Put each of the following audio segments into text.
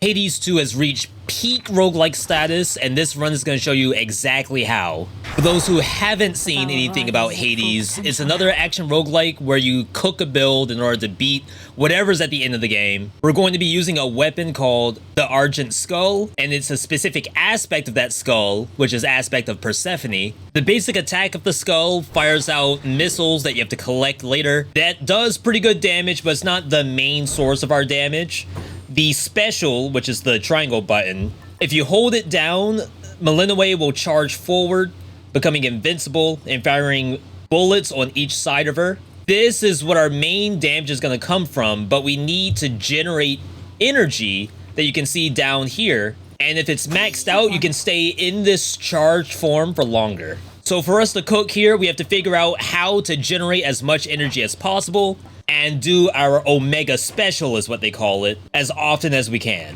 Hades 2 has reached peak roguelike status, and this run is going to show you exactly how. For those who haven't seen anything about Hades, it's another action roguelike where you cook a build in order to beat whatever's at the end of the game. We're going to be using a weapon called the Argent Skull, and it's a specific aspect of that skull, which is aspect of Persephone. The basic attack of the skull fires out missiles that you have to collect later. That does pretty good damage, but it's not the main source of our damage. The special, which is the triangle button, if you hold it down, Melinoe will charge forward, becoming invincible and firing bullets on each side of her. This is what our main damage is going to come from, but we need to generate energy that you can see down here. And if it's maxed out, you can stay in this charged form for longer. So for us to cook here, we have to figure out how to generate as much energy as possible and do our Omega Special, is what they call it, as often as we can.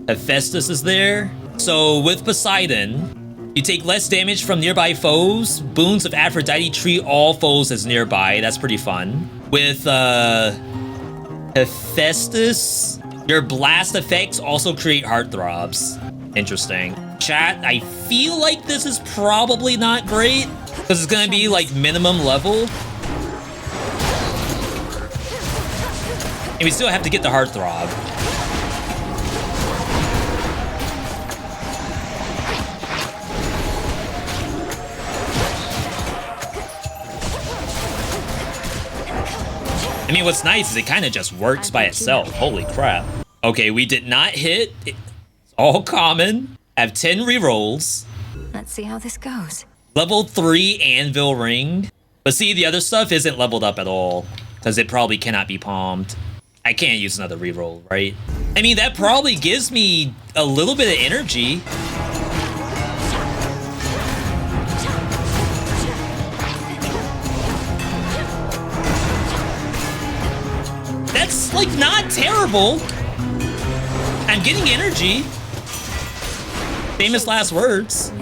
Hephaestus is there. So with Poseidon, you take less damage from nearby foes. Boons of Aphrodite treat all foes as nearby. That's pretty fun. With Hephaestus, your blast effects also create heartthrobs. Interesting. Chat, I feel like this is probably not great because it's gonna be like minimum level. And we still have to get the heartthrob. I mean, what's nice is it kind of just works by itself. Holy crap. Okay, we did not hit. It's all common. I have 10 rerolls. Let's see how this goes. Level 3 Anvil Ring. But see, the other stuff isn't leveled up at all because it probably cannot be palmed. I can't use another reroll, right? I mean, that probably gives me a little bit of energy. That's like not terrible. I'm getting energy. Famous last words.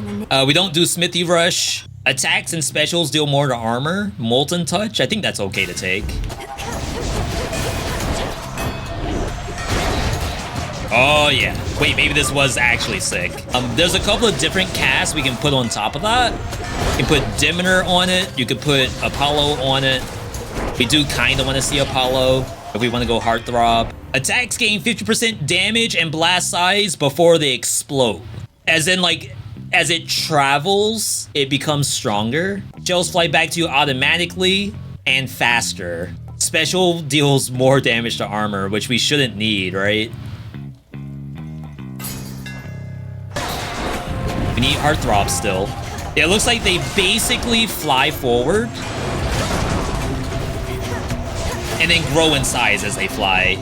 We don't do Smithy Rush. Attacks and specials deal more to armor. Molten Touch, I think that's okay to take. Oh yeah. Wait, maybe this was actually sick. There's a couple of different casts we can put on top of that. You can put Demeter on it. You could put Apollo on it. We do kind of want to see Apollo if we want to go Heartthrob. Attacks gain 50% damage and blast size before they explode. As in, like, as it travels, it becomes stronger. Shells fly back to you automatically and faster. Special deals more damage to armor, which we shouldn't need, right? We need Heartthrob still. Yeah, it looks like they basically fly forward and then grow in size as they fly.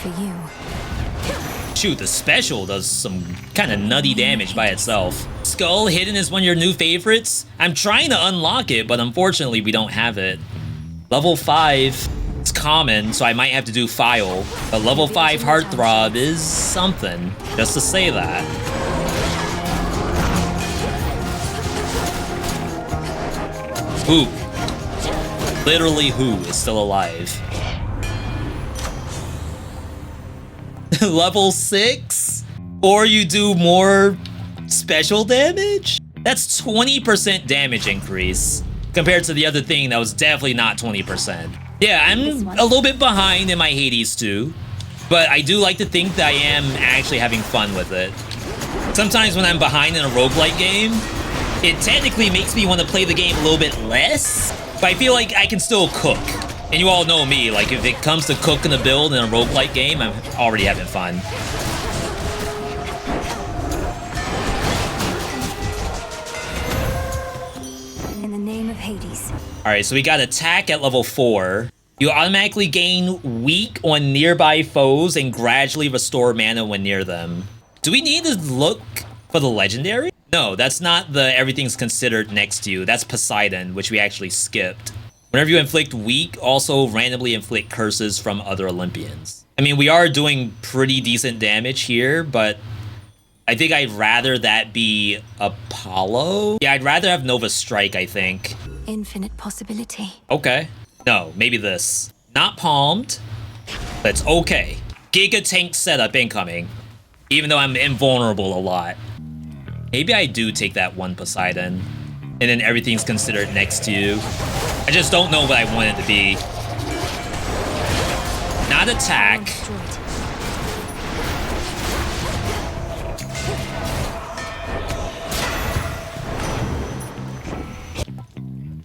For you. Shoot, the special does some kind of nutty damage by itself. Skull Hidden is one of your new favorites. I'm trying to unlock it, but unfortunately we don't have it. Level 5, it's common, so I might have to do File. But level 5 Heartthrob is something, just to say that. Who? Literally who is still alive? Level 6? Or you do more special damage? That's 20% damage increase compared to the other thing that was definitely not 20%. Yeah, I'm a little bit behind in my Hades 2, but I do like to think that I am actually having fun with it. Sometimes when I'm behind in a roguelike game, it technically makes me want to play the game a little bit less, but I feel like I can still cook. And you all know me, like if it comes to cooking a build in a roguelike game, I'm already having fun. In the name of Hades. Alright, so we got attack at level 4. You automatically gain weak on nearby foes and gradually restore mana when near them. Do we need to look for the legendary? No, that's not the everything's considered next to you. That's Poseidon, which we actually skipped. Whenever you inflict weak, also randomly inflict curses from other Olympians. I mean, we are doing pretty decent damage here, but I think I'd rather that be Apollo. Yeah, I'd rather have Nova Strike, I think. Infinite possibility. Okay. No, maybe this. Not palmed. That's okay. Giga Tank setup incoming. Even though I'm invulnerable a lot. Maybe I do take that one Poseidon. And then everything's considered next to you. I just don't know what I want it to be. Not attack.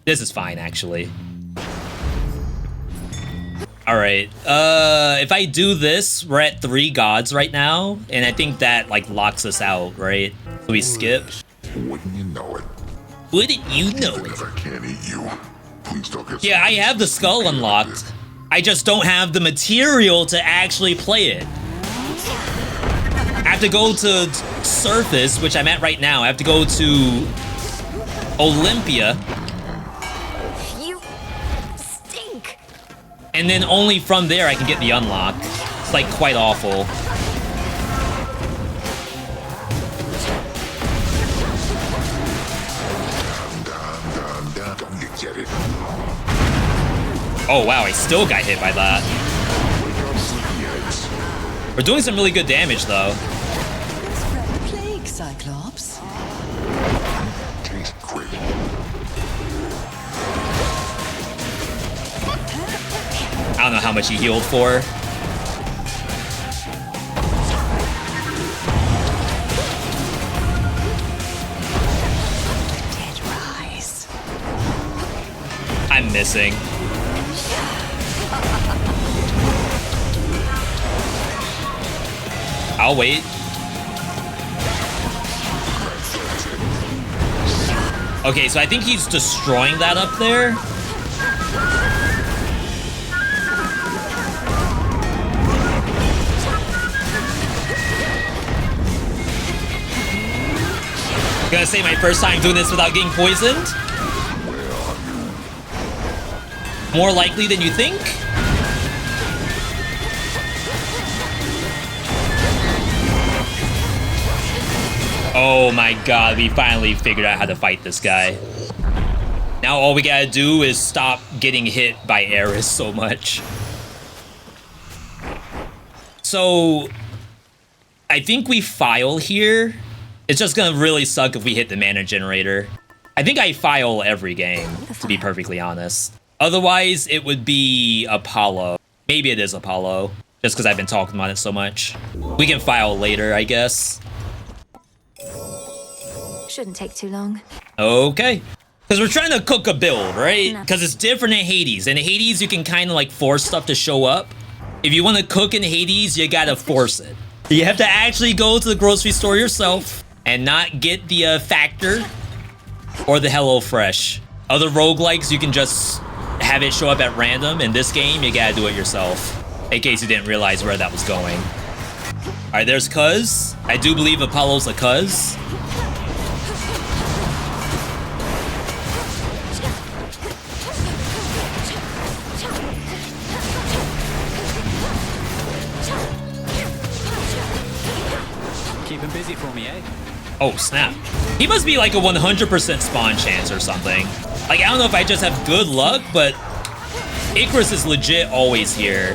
This is fine, actually. Alright, if I do this, we're at 3 gods right now, and I think that, like, locks us out, right? So we skip. Wouldn't you know it? Wouldn't you know Even it? if I can't eat you, please don't get Yeah, I have the skull unlocked. I just don't have the material to actually play it. I have to go to Surface, which I'm at right now. I have to go to Olympia. You stink. And then only from there I can get the unlock. It's like quite awful. Don't you get it? Oh wow, I still got hit by that. We're doing some really good damage though. Spread the plague, Cyclops. Tastes great. I don't know how much he healed for. Dead rise. I'm missing. I'll wait. Okay, so I think he's destroying that up there. Gonna say my first time doing this without getting poisoned. More likely than you think. Oh my god, we finally figured out how to fight this guy. Now all we gotta do is stop getting hit by Eris so much. So, I think we file here. It's just gonna really suck if we hit the mana generator. I think I file every game, to be perfectly honest. Otherwise, it would be Apollo. Maybe it is Apollo, just because I've been talking about it so much. We can file later, I guess. Shouldn't take too long. Okay. Because we're trying to cook a build, right? Because it's different in Hades. In Hades, you can kind of like force stuff to show up. If you want to cook in Hades, you gotta force it. You have to actually go to the grocery store yourself and not get the Factor or the HelloFresh. Other roguelikes, you can just have it show up at random. In this game, you gotta do it yourself. In case you didn't realize where that was going. Alright, there's Cuz. I do believe Apollo's a Cuz. Keep him busy for me, eh? Oh, snap. He must be like a 100% spawn chance or something. Like, I don't know if I just have good luck, but Icarus is legit always here.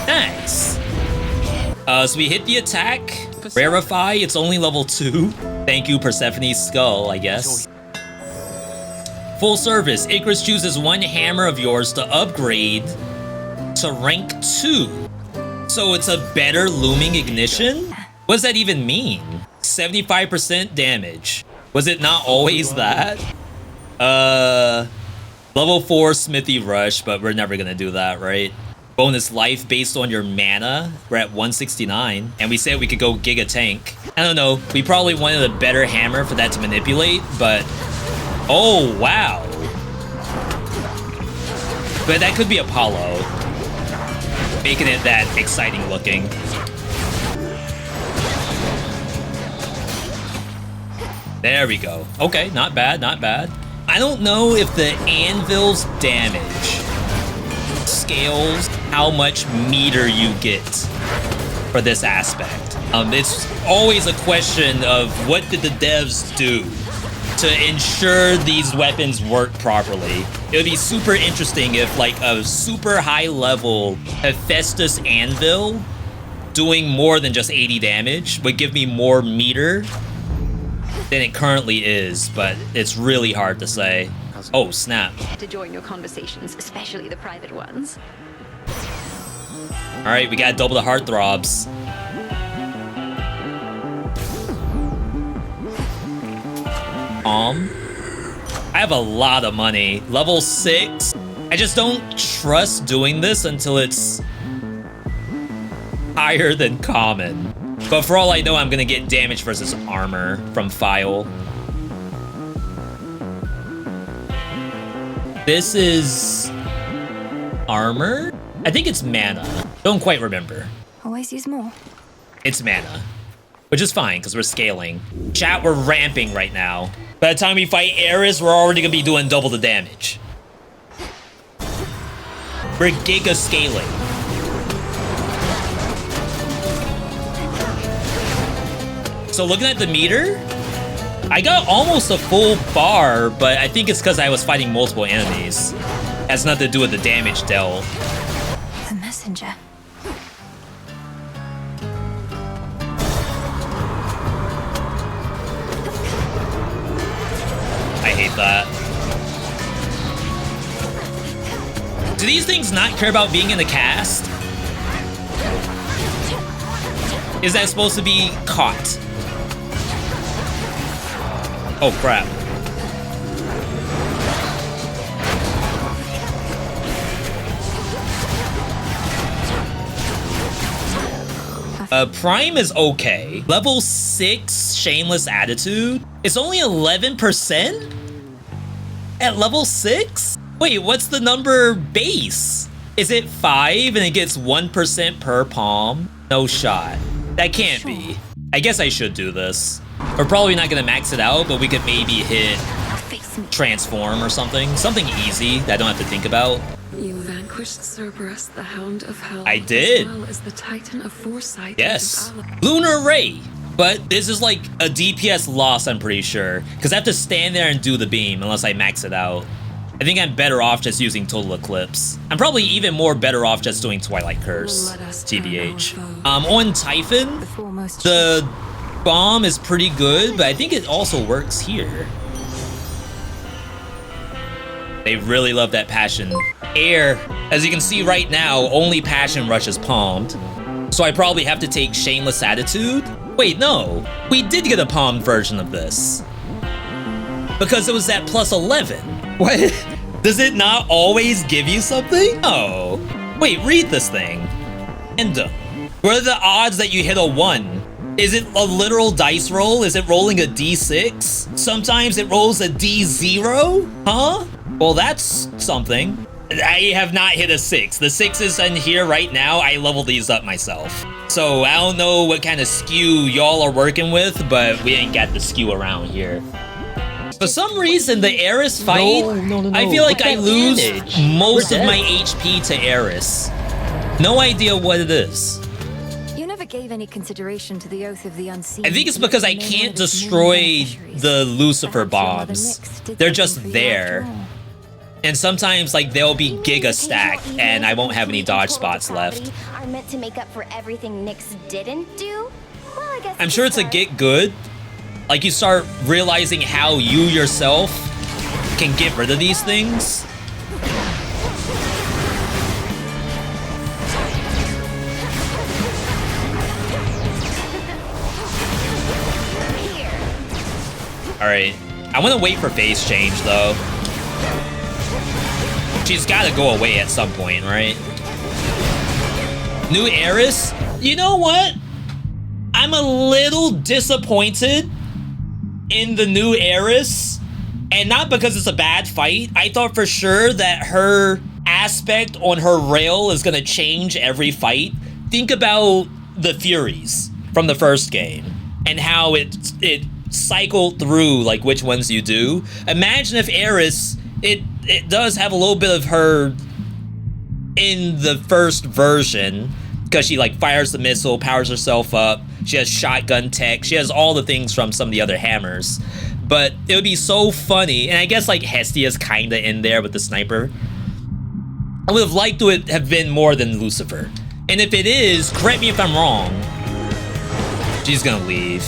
Nice. So we hit the attack. Rarify, it's only level 2. Thank you, Persephone's skull, I guess. Full service. Icarus chooses one hammer of yours to upgrade to rank 2. So it's a better looming ignition? What does that even mean? 75% damage. Was it not always that? Level 4 Smithy Rush, but we're never gonna do that, right? Bonus life based on your mana. We're at 169. And we said we could go Giga Tank. I don't know. We probably wanted a better hammer for that to manipulate, but... Oh, wow. But that could be Apollo. Making it that exciting looking. There we go. Okay, not bad, not bad. I don't know if the anvil's damage scales how much meter you get for this aspect. It's always a question of what did the devs do to ensure these weapons work properly. It would be super interesting if like a super high level Hephaestus anvil doing more than just 80 damage would give me more meter than it currently is, but it's really hard to say. Oh, snap. To join your conversations, especially the private ones. All right, we got double the heartthrobs. I have a lot of money. Level 6. I just don't trust doing this until it's higher than common. But for all I know, I'm gonna get damage versus armor from File. This is armor? I think it's mana. Don't quite remember. Always use more. It's mana, which is fine because we're scaling. Chat, we're ramping right now. By the time we fight Eris, we're already gonna be doing double the damage. We're giga scaling. So looking at the meter, I got almost a full bar, but I think it's because I was fighting multiple enemies. Has nothing to do with the damage dealt. The messenger. I hate that. Do these things not care about being in the cast? Is that supposed to be caught? Oh, crap. Prime is okay. Level 6 Shameless Attitude is only 11%? At level 6? Wait, what's the number base? Is it 5 and it gets 1% per palm? No shot. That can't be. I guess I should do this. We're probably not gonna max it out, but we could maybe hit transform or something. Something easy that I don't have to think about. You vanquished Cerberus, the Hound of Hell. I did. As well as the Titan of Foresight. Yes. Lunar Ray. But this is like a DPS loss, I'm pretty sure. Because I have to stand there and do the beam unless I max it out. I think I'm better off just using Total Eclipse. I'm probably even more better off just doing Twilight Curse. TBH. On Typhon, the bomb is pretty good, but I think it also works here. They really love that passion. Air, as you can see right now, only Passion Rush is palmed. So I probably have to take Shameless Attitude. Wait, no. We did get a palmed version of this. Because it was at plus 11. What? Does it not always give you something? Oh. Wait, read this thing. And what are the odds that you hit a 1? Is it a literal dice roll? Is it rolling a d6? Sometimes it rolls a d0? Huh? Well, that's something. I have not hit a 6. The 6s in here right now, I leveled these up myself. So I don't know what kind of skew y'all are working with, but we ain't got the skew around here. For some reason, the Eris fight, I feel like I lose most of my HP to Eris. No idea what it is. You never gave any consideration to the Oath of the Unseen. I think it's because I can't destroy the Lucifer bombs. They're just there. And sometimes, like, they'll be giga stacked, and I won't have any dodge spots left. Are meant to make up for everything Nyx didn't do? Well, I guess I'm sure it's a get good. Like, you start realizing how you yourself can get rid of these things. Alright, I want to wait for phase change, though. She's got to go away at some point, right? New Eris? You know what? I'm a little disappointed in the new Eris. And not because it's a bad fight. I thought for sure that her aspect on her rail is going to change every fight. Think about the Furies from the first game and how it cycled through like which ones you do. Imagine if Eris, it does have a little bit of her in the first version, because she like fires the missile, powers herself up, she has shotgun tech, she has all the things from some of the other hammers. But it would be so funny, and I guess like Hestia's kinda in there with the sniper. I would have liked to it have been more than Lucifer. And if it is, correct me if I'm wrong. She's gonna leave.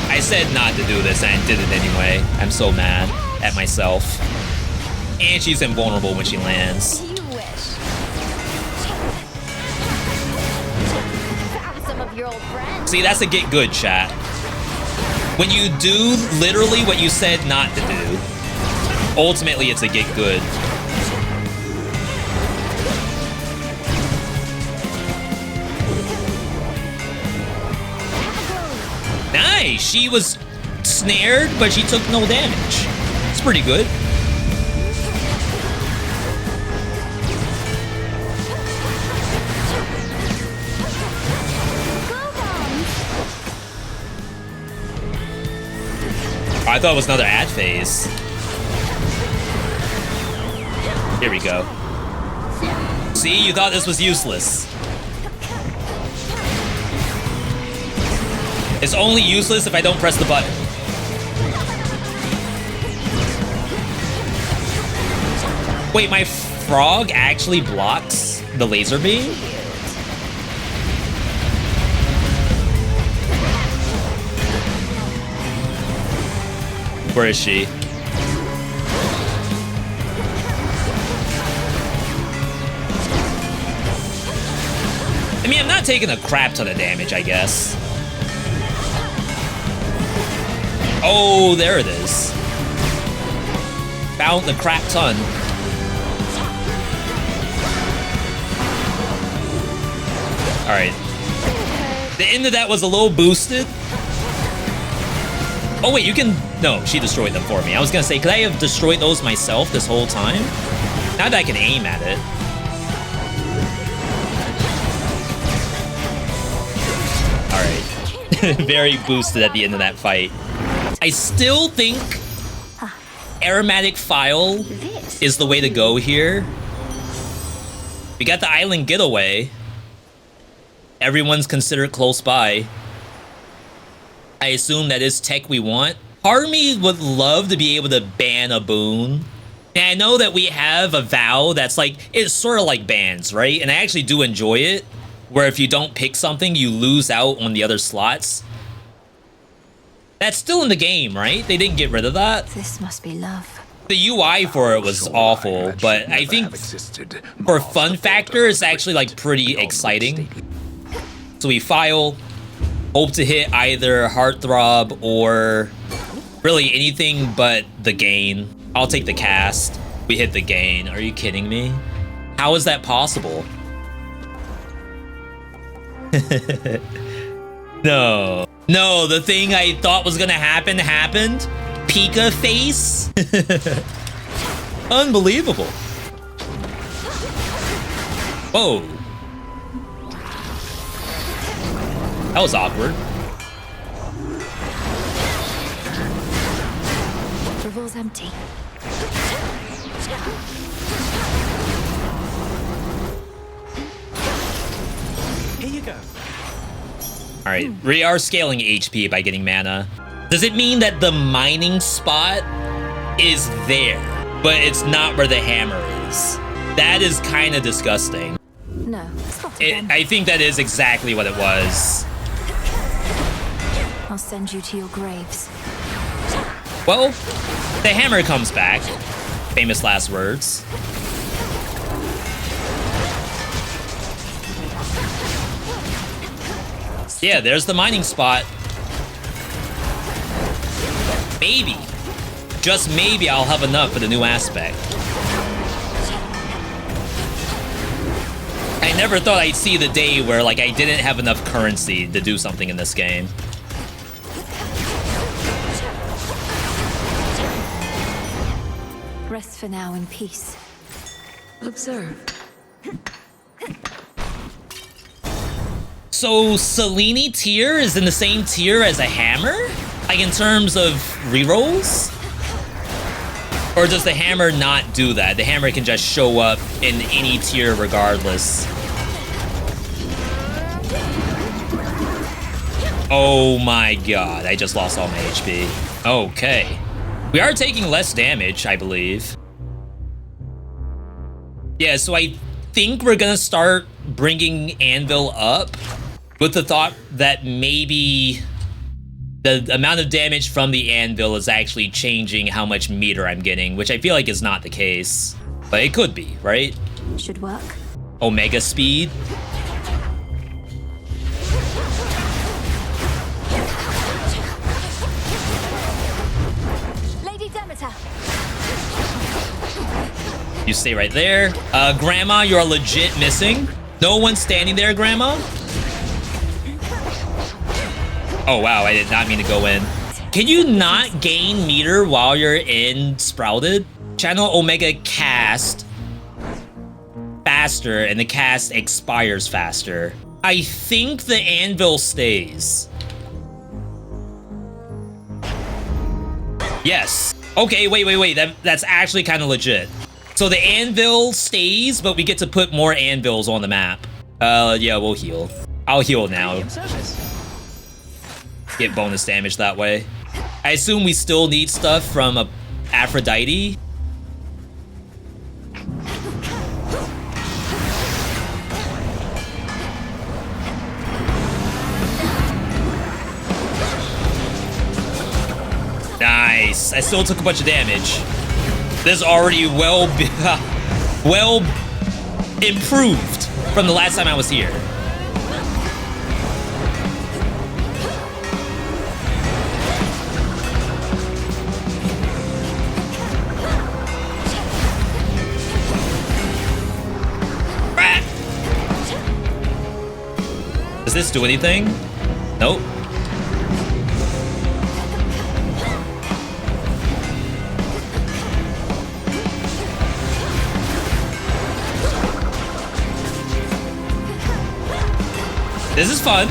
I said not to do this and I did it anyway. I'm so mad at myself. And she's invulnerable when she lands. You wish. Found some of your old friends. See, that's a get good, chat. When you do literally what you said not to do, ultimately it's a get good. Nice! She was snared, but she took no damage. It's pretty good. I thought it was another ad phase. Here we go. See, you thought this was useless. It's only useless if I don't press the button. Wait, my frog actually blocks the laser beam? Where is she? I mean, I'm not taking a crap ton of damage, I guess. Oh, there it is. Found the crap ton. All right. The end of that was a little boosted. Oh wait, you can... No, she destroyed them for me. I was gonna say, could I have destroyed those myself this whole time? Now that I can aim at it. Alright. Very boosted at the end of that fight. I still think aromatic file is the way to go here. We got the island getaway. Everyone's considered close by. I assume that is tech we want. Part of me would love to be able to ban a boon. And I know that we have a vow that's like, it's sort of like bans, right? And I actually do enjoy it, where if you don't pick something, you lose out on the other slots. That's still in the game, right? They didn't get rid of that. This must be love. The UI for it was awful, but I think for fun factor, it's actually like pretty exciting. So we file, hope to hit either Heartthrob or really anything but the gain. I'll take the cast. We hit the gain. Are you kidding me? How is that possible? No. No, the thing I thought was gonna happen happened. Pika face. Unbelievable. Whoa. That was awkward. Revol's empty. Here you go. All right, we are scaling HP by getting mana. Does it mean that the mining spot is there, but it's not where the hammer is? That is kind of disgusting. No, it's not a bomb. I think that is exactly what it was. I'll send you to your graves. Well, the hammer comes back. Famous last words. Yeah, there's the mining spot. Maybe, just maybe I'll have enough for the new aspect. I never thought I'd see the day where like I didn't have enough currency to do something in this game. Rest for now in peace. Observe. So Selene tier is in the same tier as a hammer? Like in terms of rerolls? Or does the hammer not do that? The hammer can just show up in any tier regardless. Oh my god, I just lost all my HP. Okay. We are taking less damage, I believe. Yeah, so I think we're gonna start bringing Anvil up with the thought that maybe the amount of damage from the Anvil is actually changing how much meter I'm getting, which I feel like is not the case. But it could be, right? Should work. Omega speed. Lady Demeter. You stay right there. Grandma, you're legit missing. No one's standing there, Grandma. Oh, wow, I did not mean to go in. Can you not gain meter while you're in Sprouted? Channel Omega cast faster, and the cast expires faster. I think the Anvil stays. Yes. Okay, wait. That's actually kind of legit. So the Anvil stays, but we get to put more Anvils on the map. Yeah, we'll heal. I'll heal now. Get bonus damage that way. I assume we still need stuff from Aphrodite. Nice. I still took a bunch of damage. This is already well improved from the last time I was here. Does this do anything? Nope. This is fun.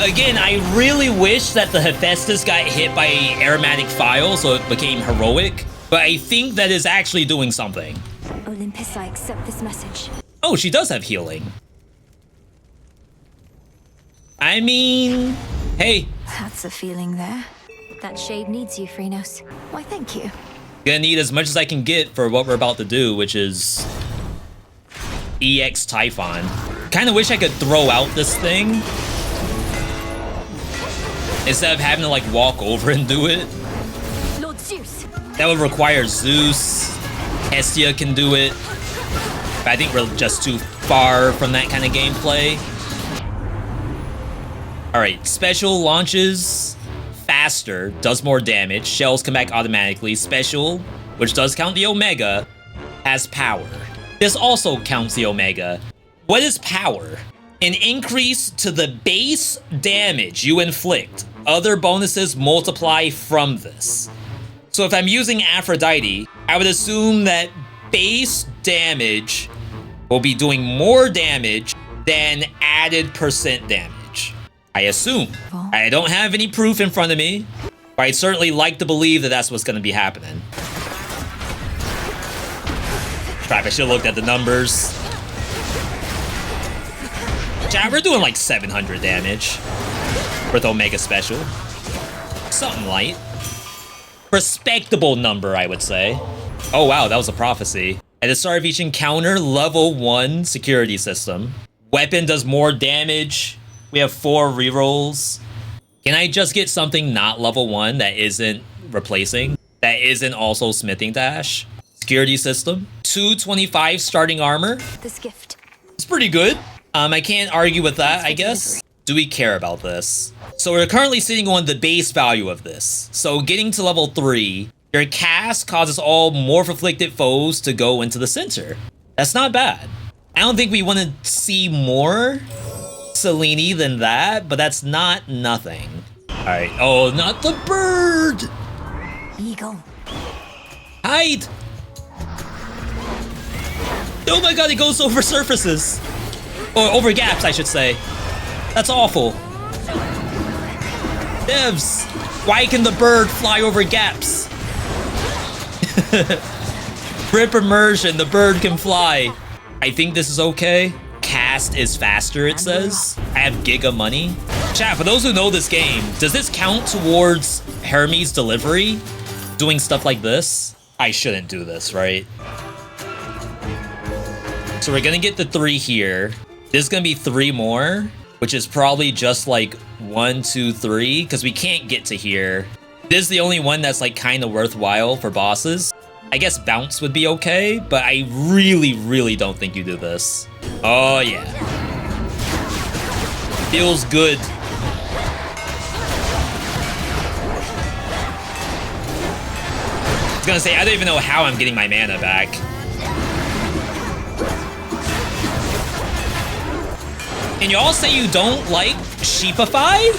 Again, I really wish that the Hephaestus got hit by aromatic fire, so it became heroic. But I think that is actually doing something. Olympus, I accept this message. Oh, she does have healing. I mean, hey. That's a feeling there. That shade needs you, Phrynos. Why, thank you. Gonna need as much as I can get for what we're about to do, which is EX Typhon. Kinda wish I could throw out this thing instead of having to like walk over and do it. Lord Zeus. That would require Zeus. Hestia can do it. But I think we're just too far from that kind of gameplay. Alright, special launches faster, does more damage. Shells come back automatically. Special, which does count the Omega, has power. This also counts the Omega. What is power? An increase to the base damage you inflict. Other bonuses multiply from this. So if I'm using Aphrodite, I would assume that base damage will be doing more damage than added percent damage. I assume. I don't have any proof in front of me, but I'd certainly like to believe that that's what's going to be happening. Crap, I should have looked at the numbers. Chat, we're doing like 700 damage with Omega Special. Something light. Respectable number, I would say. Oh wow, that was a prophecy. At the start of each encounter, level 1 security system. Weapon does more damage. We have 4 rerolls. Can I just get something not level 1 that isn't replacing? That isn't also smithing dash? Security system. 225 starting armor. This gift. It's pretty good. I can't argue with that, I guess. Do we care about this? So we're currently sitting on the base value of this. So getting to level 3, your cast causes all morph-afflicted foes to go into the center. That's not bad. I don't think we want to see more Selene than that, but that's not nothing. Alright, oh, not the bird! Eagle. Hide! Oh my god, it goes over surfaces! Or over gaps, I should say. That's awful. Devs, why can the bird fly over gaps? Rip immersion, the bird can fly. I think this is okay. Cast is faster, it says. I have giga money. Chat, for those who know this game, does this count towards Hermes' delivery? Doing stuff like this? I shouldn't do this, right? So we're gonna get the 3 here. There's gonna be 3 more, which is probably just like 1, 2, 3, because we can't get to here. This is the only one that's like kind of worthwhile for bosses. I guess bounce would be okay, but I really, really don't think you do this. Oh yeah. Feels good. I was gonna say, I don't even know how I'm getting my mana back. And y'all say you don't like Sheepified?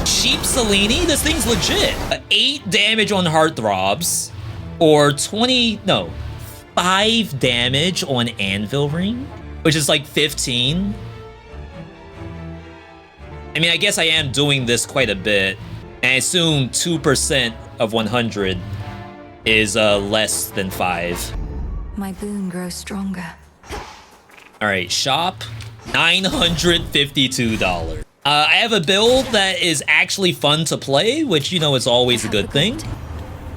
Sheep Selene? This thing's legit. 8 damage on Heartthrobs. Or 5 damage on Anvil Ring. Which is like 15. I mean, I guess I am doing this quite a bit. And I assume 2% of 100 is less than 5. My boon grows stronger. Alright, shop. $952. I have a build that is actually fun to play, which, you know, is always a good thing.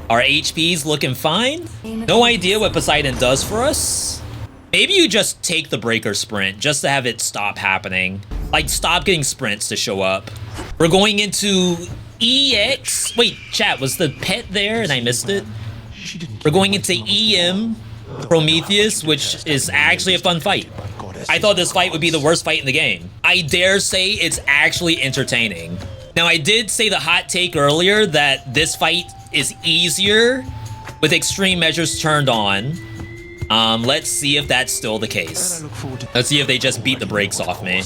Our HP's looking fine. No idea what Poseidon does for us. Maybe you just take the breaker sprint just to have it stop happening. Like, stop getting sprints to show up. We're going into EX. Wait, chat, was the pet there and I missed it? We're going into EM Prometheus, which is actually a fun fight. I thought this fight would be the worst fight in the game. I dare say it's actually entertaining. Now, I did say the hot take earlier that this fight is easier with extreme measures turned on. Let's see if that's still the case. Let's see if they just beat the brakes off me.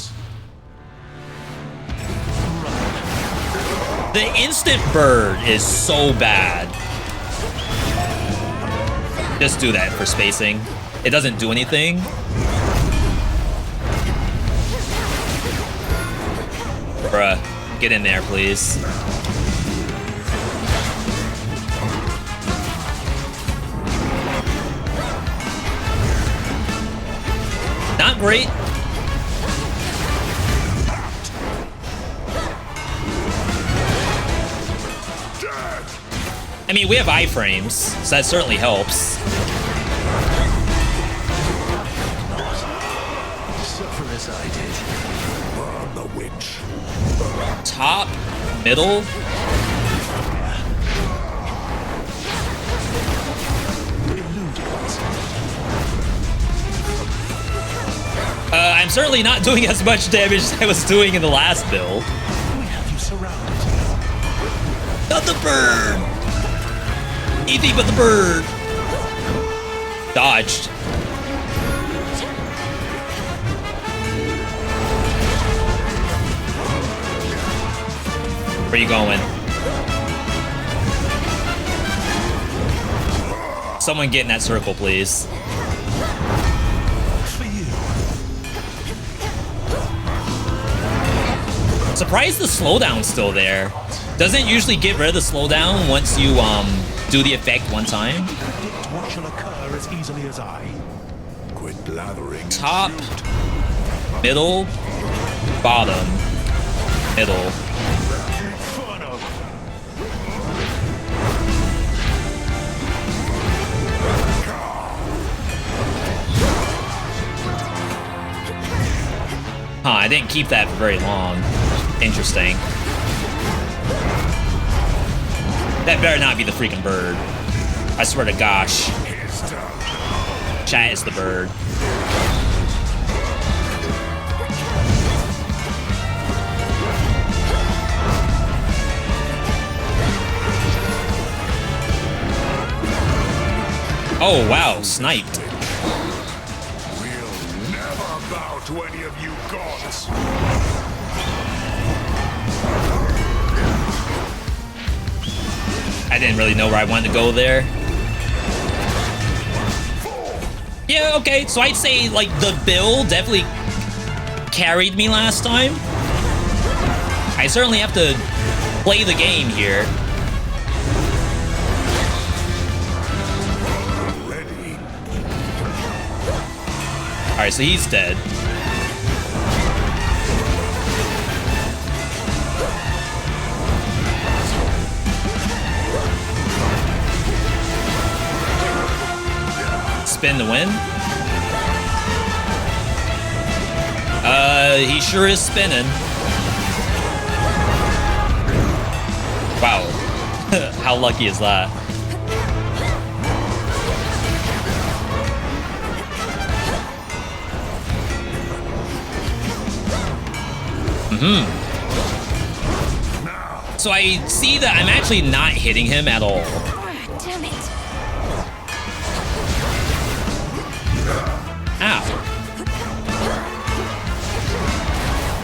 The instant bird is so bad. Just do that for spacing. It doesn't do anything. Bruh, get in there, please. Not great. I mean, we have iframes, so that certainly helps. Suffer as I did. Burn the witch. Top, middle. I'm certainly not doing as much damage as I was doing in the last build. We have you surrounded. Not the bird! Anything but the bird! Dodged. Where are you going? Someone get in that circle, please. For you. Surprised the slowdown's still there. Doesn't it usually get rid of the slowdown once you do the effect one time? Predict what shall occur as easily as I. Quit blathering. Top, middle, bottom, middle. Inferno. Huh, I didn't keep that for very long. Interesting. That better not be the freaking bird. I swear to gosh. Chat is the bird. Oh, wow, sniped. We'll never bow to any of you gods. I didn't really know where I wanted to go there. Yeah, okay, so I'd say, like, the build definitely carried me last time. I certainly have to play the game here. Ready. Alright, so he's dead. Spin to win. He sure is spinning. Wow. How lucky is that? So I see that I'm actually not hitting him at all. Damn it. Ow.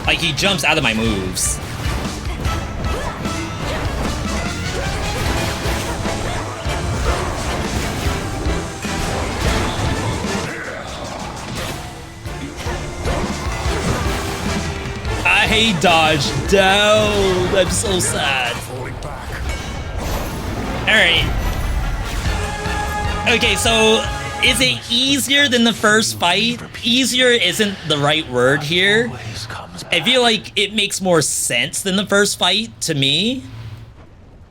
Like, he jumps out of my moves. I dodged down. I'm so sad. Falling back. Alright. Okay, so is it easier than the first fight? Easier isn't the right word here. Always comes I feel like it makes more sense than the first fight to me.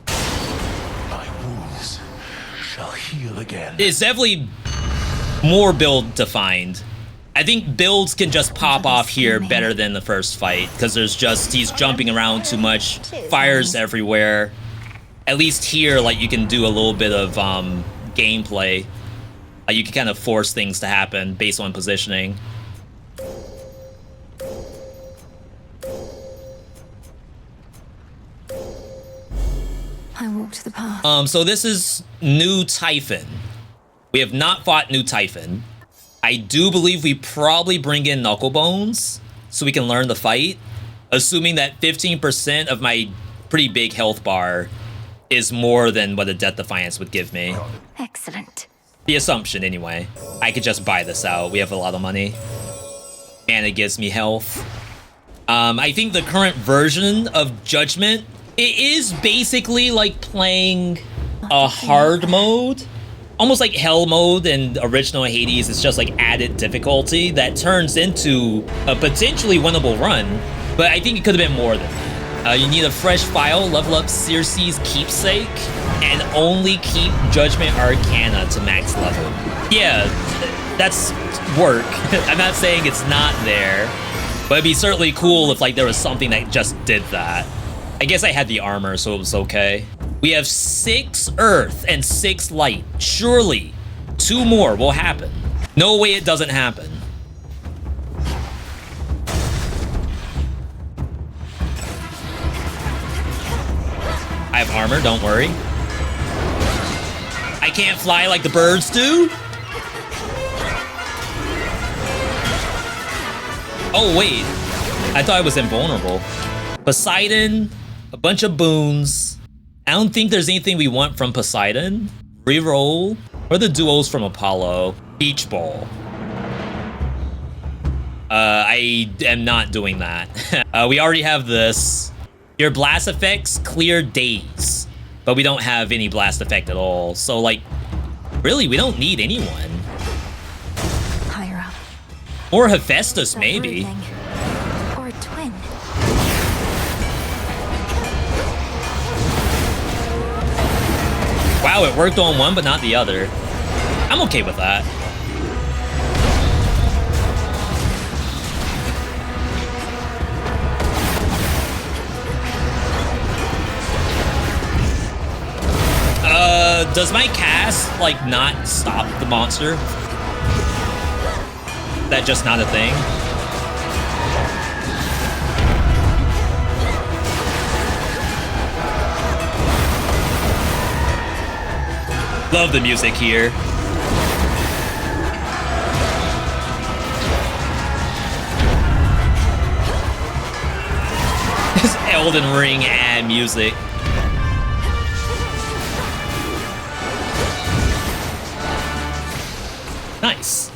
My wounds shall heal again. It's definitely more build defined. I think builds can just pop off here better than the first fight because there's just, he's jumping around too much, fires everywhere. At least here, like, you can do a little bit of gameplay. You can kind of force things to happen based on positioning. I walked the path. So this is New Typhon. We have not fought New Typhon. I do believe we probably bring in Knucklebones so we can learn the fight, assuming that 15% of my pretty big health bar is more than what a Death Defiance would give me. Excellent. The assumption, anyway. I could just buy this out. We have a lot of money. And it gives me health. I think the current version of Judgment, it is basically like playing a hard mode. Almost like Hell mode and original Hades. It's just like added difficulty that turns into a potentially winnable run. But I think it could have been more than that. You need a fresh file, level up Circe's Keepsake, and only keep Judgment Arcana to max level. Yeah, that's work. I'm not saying it's not there, but it'd be certainly cool if like there was something that just did that. I guess I had the armor, so it was okay. We have 6 earth and 6 light. Surely 2 more will happen. No way it doesn't happen. I have armor, don't worry. I can't fly like the birds do? Oh, wait. I thought I was invulnerable. Poseidon, a bunch of boons. I don't think there's anything we want from Poseidon. Reroll. Or the duos from Apollo. Beach Ball. I am not doing that. We already have this. Your blast effects clear days. But we don't have any blast effect at all. So, like, really, we don't need anyone. Higher up. Or Hephaestus, maybe. Or a twin. Wow, it worked on one, but not the other. I'm okay with that. Does my cast, like, not stop the monster? That just not a thing? Love the music here. This Elden Ring ad music. Nice.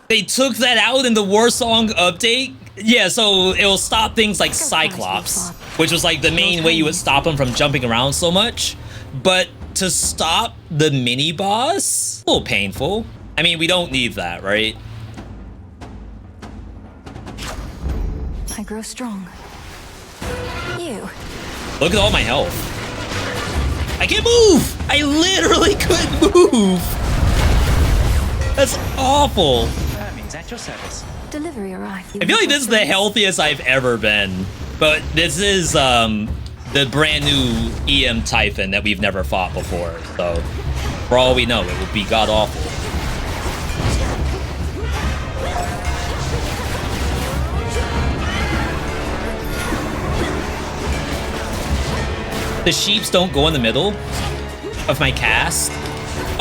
They took that out in the Warsong update? Yeah, so it'll stop things like Cyclops, which was like the main way you would stop him from jumping around so much. But to stop the mini boss, a little painful. I mean, we don't need that, right? I grow strong. You. Look at all my health. I can't move! I literally couldn't move! That's awful. Hermes at your service. Delivery arrived. I feel like this is the healthiest I've ever been. But this is the brand new EM Typhon that we've never fought before. So for all we know, it would be god awful. The sheeps don't go in the middle of my cast.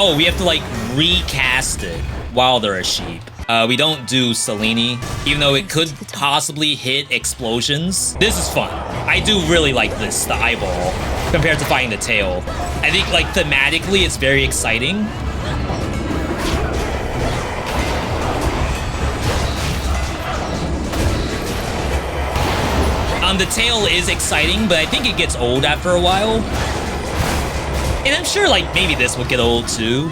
Oh, we have to like recast it while they're a sheep. We don't do Selene, even though it could possibly hit explosions. This is fun. I do really like this, the eyeball, compared to fighting the tail. I think like thematically, it's very exciting. The tail is exciting, but I think it gets old after a while. And I'm sure like maybe this will get old too.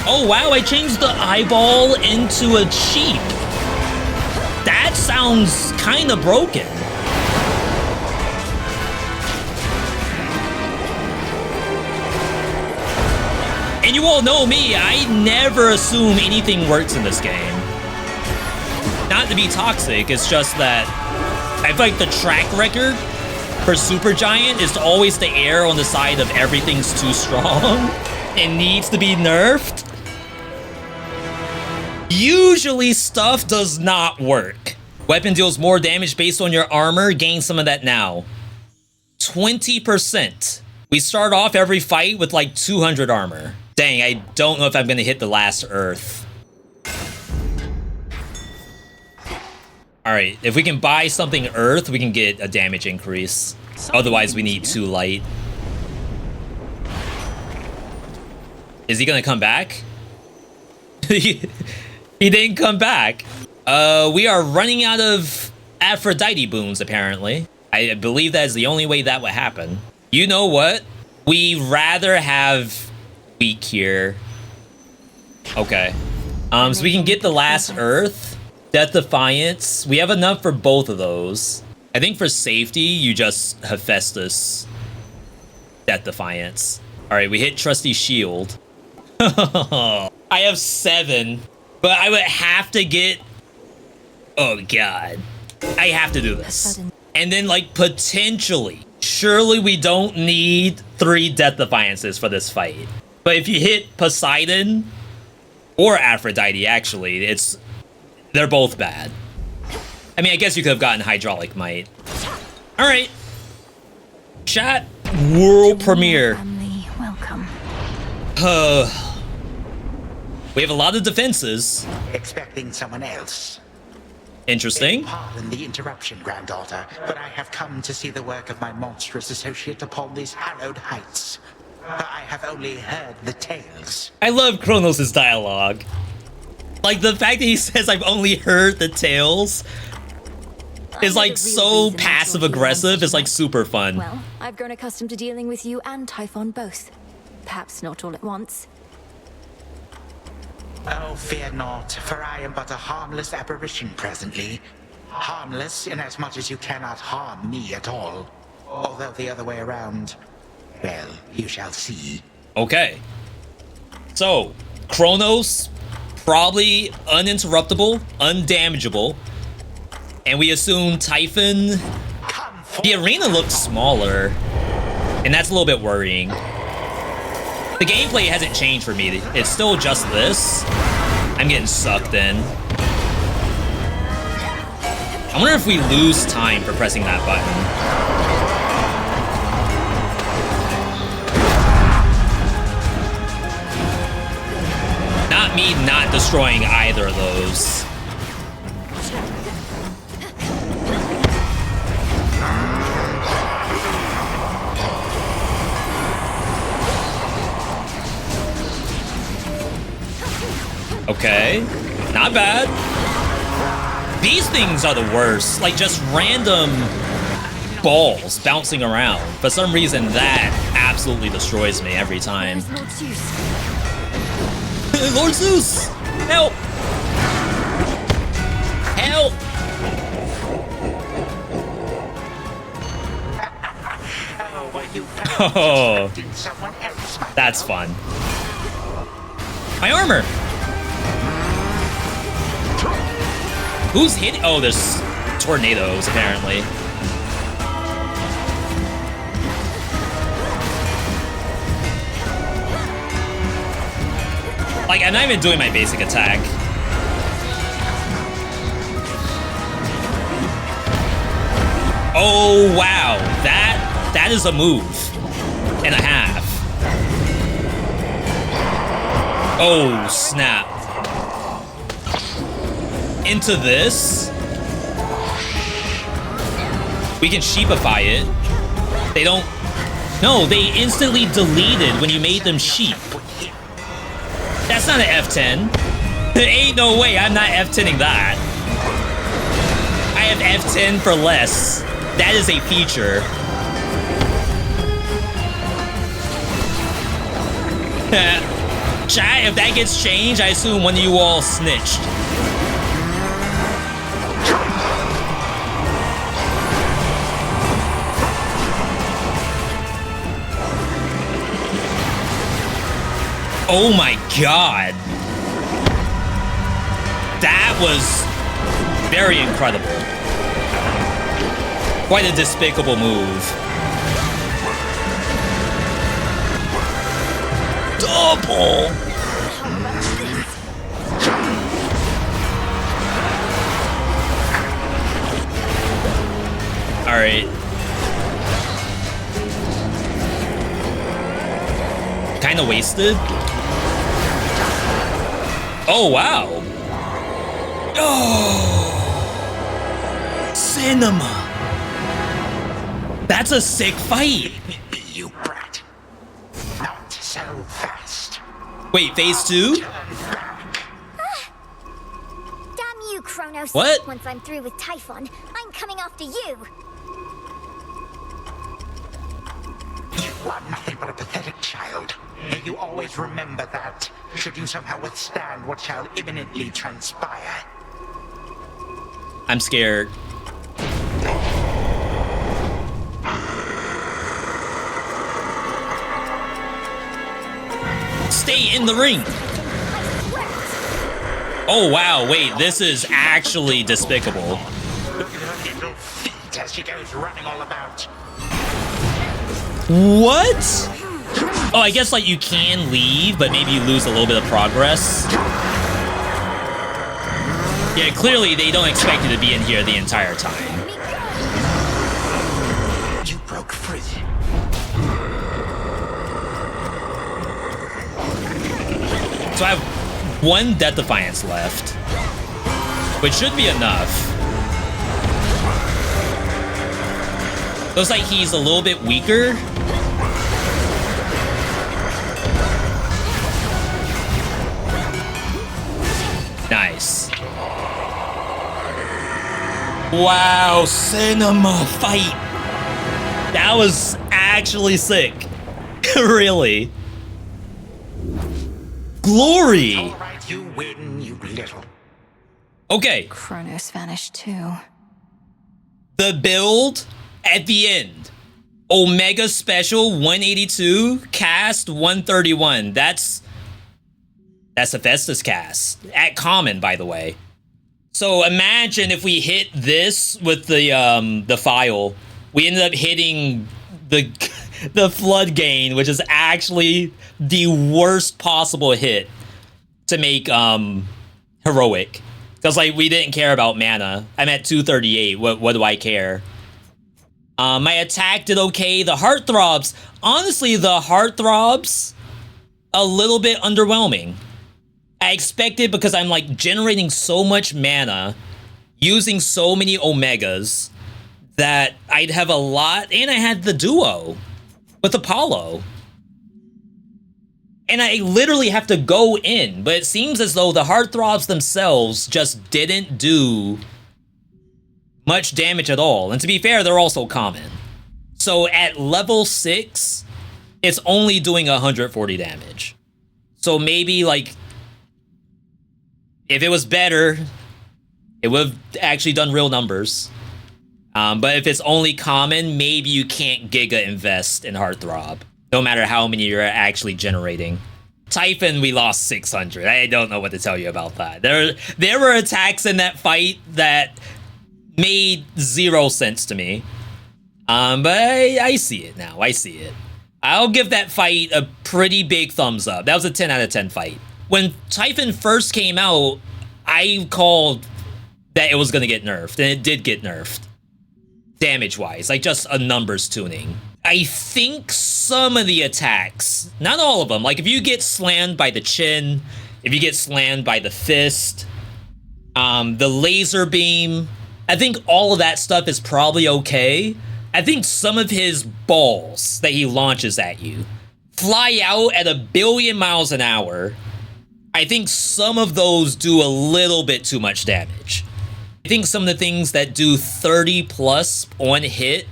Oh wow, I changed the eyeball into a sheep. That sounds kind of broken. And you all know me, I never assume anything works in this game. Not to be toxic, it's just that I feel like the track record for Supergiant is to always to err on the side of everything's too strong and needs to be nerfed. Usually stuff does not work. Weapon deals more damage based on your armor. Gain some of that now. 20%. We start off every fight with like 200 armor. Dang, I don't know if I'm gonna hit the last earth. Alright, if we can buy something earth, we can get a damage increase. Otherwise, we need 2 light. Is he gonna come back? He didn't come back. We are running out of Aphrodite boons, apparently. I believe that is the only way that would happen. You know what? We rather have weak here. Okay. So we can get the last earth. Death Defiance. We have enough for both of those. I think for safety, you just Hephaestus. Death Defiance. Alright, we hit Trusty Shield. I have 7. But I would have to get... Oh, God. I have to do this. And then, like, potentially, surely we don't need 3 Death Defiances for this fight. But if you hit Poseidon, or Aphrodite, actually, they're both bad. I mean, I guess you could have gotten Hydraulic Might. Alright. Chat. World premiere. Family, welcome. We have a lot of defenses. Expecting someone else. Interesting. Pardon the interruption, granddaughter, but I have come to see the work of my monstrous associate upon these hallowed heights. I have only heard the tales. I love Kronos' dialogue. Like, the fact that he says, I've only heard the tales is, like, so passive-aggressive. It's, like, super fun. Well, I've grown accustomed to dealing with you and Typhon both. Perhaps not all at once. Oh, fear not, for I am but a harmless apparition presently. Harmless inasmuch as you cannot harm me at all. Although the other way around, well, you shall see. Okay. So, Kronos, probably uninterruptible, undamageable. And we assume Typhon... The arena looks smaller. And that's a little bit worrying. The gameplay hasn't changed for me. It's still just this. I'm getting sucked in. I wonder if we lose time for pressing that button. Not me not destroying either of those. Okay, not bad. These things are the worst. Like, just random balls bouncing around. For some reason, that absolutely destroys me every time. Lord Zeus? Lord Zeus! Help! Help! Oh, that's fun. My armor! Who's hitting? Oh, there's tornadoes, apparently. Like, I'm not even doing my basic attack. Oh, wow. That is a move and a half. Oh, snap. Into this. We can sheepify it. They don't... No, they instantly deleted when you made them sheep. That's not an F10. There ain't no way I'm not F10ing that. I have F10 for less. That is a feature. Chat, if that gets changed, I assume one of you all snitched. Oh my god. That was very incredible. Quite a despicable move. Double! Alright. Kinda wasted. Oh, wow. Oh! Cinema! That's a sick fight! You brat. Not so fast. Wait, phase 2? Damn you, Kronos. What? Once I'm through with Typhon, I'm coming after you. You are nothing but a pathetic child. May you always remember that, should you somehow withstand what shall imminently transpire. I'm scared. Stay in the ring! Oh wow, wait, this is actually despicable. Look at her little feet as she goes running all about. What? Oh, I guess like you can leave, but maybe you lose a little bit of progress. Yeah, clearly they don't expect you to be in here the entire time. You broke free. So I have one Death Defiance left, which should be enough. Looks like he's a little bit weaker. Nice. Wow, cinema fight. That was actually sick. Really. Glory. All right, you win, you little. Okay. Kronos vanished too. The build at the end. Omega Special 182, cast 131. That's Hephaestus cast. At common, by the way. So imagine if we hit this with the file. We ended up hitting the the flood gain, which is actually the worst possible hit to make heroic. Because like we didn't care about mana. I'm at 238. What do I care? My attack did okay. The heartthrobs, honestly, the heartthrobs, a little bit underwhelming. I expected, because I'm like generating so much mana, using so many omegas, that I'd have a lot, and I had the duo with Apollo. And I literally have to go in, but it seems as though the heartthrobs themselves just didn't do much damage at all. And to be fair, they're also common. So at level 6, it's only doing 140 damage. So maybe, like, if it was better, it would have actually done real numbers. But if it's only common, maybe you can't Giga invest in Heartthrob, no matter how many you're actually generating. Typhon, we lost 600. I don't know what to tell you about that. There were attacks in that fight that made 0 sense to me. But I see it now. I see it. I'll give that fight a pretty big thumbs up. That was a 10 out of 10 fight. When Typhon first came out, I called that it was going to get nerfed, and it did get nerfed. Damage-wise, like just a numbers tuning. I think some of the attacks, not all of them, like if you get slammed by the chin, if you get slammed by the fist, the laser beam, I think all of that stuff is probably okay. I think some of his balls that he launches at you fly out at 1 billion miles an hour. I think some of those do a little bit too much damage. I think some of the things that do 30 plus on hit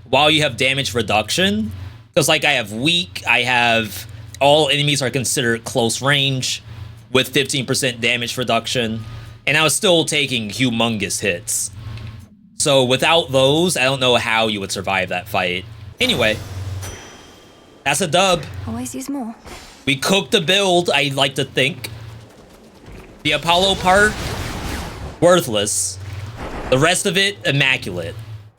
while you have damage reduction, because like I have weak, I have all enemies are considered close range with 15% damage reduction, and I was still taking humongous hits. So without those, I don't know how you would survive that fight. Anyway, that's a dub. Always use more. We cooked the build, I like to think. The Apollo part, worthless. The rest of it, immaculate.